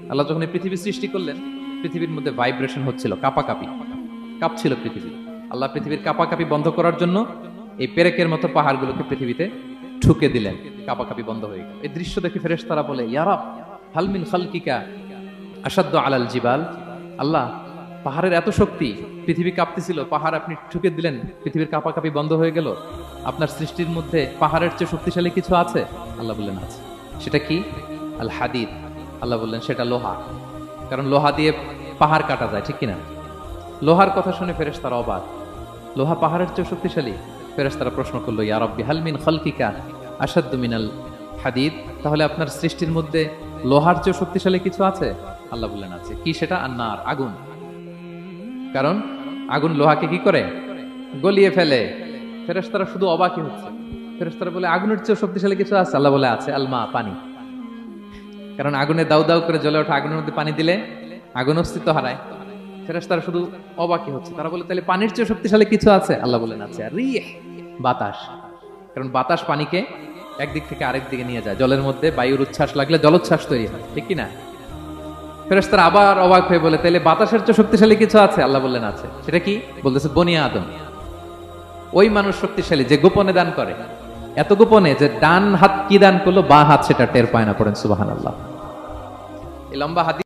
আল্লাহ যখন এই পৃথিবী সৃষ্টি করলেন, পৃথিবীর মধ্যে ভাইব্রেশন হচ্ছিল, কাঁপাকাঁপি, কাঁপছিল পৃথিবী। আল্লাহ পৃথিবীর কাঁপাকাঁপি বন্ধ করার জন্য এই পেরেকের মতো পাহাড়গুলোকে পৃথিবীতে ঠুকে দিলেন, কাঁপাকাঁপি বন্ধ হয়ে গেল। এই দৃশ্য দেখে ফেরেশতারা বলে, ইয়া রাব হাল মিন খালকিকা আসাদ্দ আলাল জিবাল। আল্লাহ, পাহাড়ের এত শক্তি, পৃথিবী কাঁপতেছিল, পাহাড় আপনি ঠুকে দিলেন, পৃথিবীর কাঁপাকাঁপি বন্ধ হয়ে গেল। আপনার সৃষ্টির মধ্যে পাহাড়ের চেয়ে শক্তিশালী কিছু আছে? আল্লাহ বললেন আছে। সেটা কি? আল হাদিদ। আল্লাহ বললেন সেটা লোহা, কারণ লোহা দিয়ে পাহাড় কাটা যায়, ঠিক কিনা? লোহার কথা শুনে ফেরেশতারা অবাক, লোহা পাহাড়ের চেয়ে শক্তিশালী? ফেরেশতারা প্রশ্ন করলো, ইয়া রাব্বি হাল মিন খালকিকা আশাদ্দু মিনাল হাদিদ। তাহলে আপনার সৃষ্টির মধ্যে লোহার চেয়ে শক্তিশালী কিছু আছে? আল্লাহ বললেন আছে। কি সেটা? আন্নার, আগুন। কারণ আগুন লোহাকে কি করে? গলিয়ে ফেলে। ফেরেশতারা শুধু অবাকই হচ্ছে। ফেরেশতারা বলে আগুনের চেয়ে শক্তিশালী কিছু আছে? আল্লাহ বলে আছে, আলমা, পানি। কারণ আগুনে দাউ দাউ করে জ্বলে ওঠা আগুনের মধ্যে পানি দিলে আগুন অস্তিত্ব হারায়। ফেরেশতারা শুধু অবাকই হচ্ছে। তারা বলে তাহলে পানির চেয়ে শক্তিশালী কিছু আছে? আল্লাহ বলেন আছে, আর রিহ, বাতাস। কারণ বাতাস পানিকে একদিক থেকে আরেক দিকে নিয়ে যায়। জলের মধ্যে বায়ুর উচ্ছ্বাস লাগলে জলোচ্ছ্বাস তৈরি হয়, ঠিক কিনা? ফেরেশতারা আবার অবাক হয়ে বলে, তাহলে বাতাসের চেয়ে শক্তিশালী কিছু আছে? আল্লাহ বললেন আছে। সেটা কি? বলতেছে বনি আদম। ওই মানুষ শক্তিশালী যে গোপনে দান করে, এত গোপনে যে ডান হাত কি দান করলো, বাঁ হাত সেটা টের পায় না। পড়েন সুবহানাল্লাহ। এই লম্বা হাদিস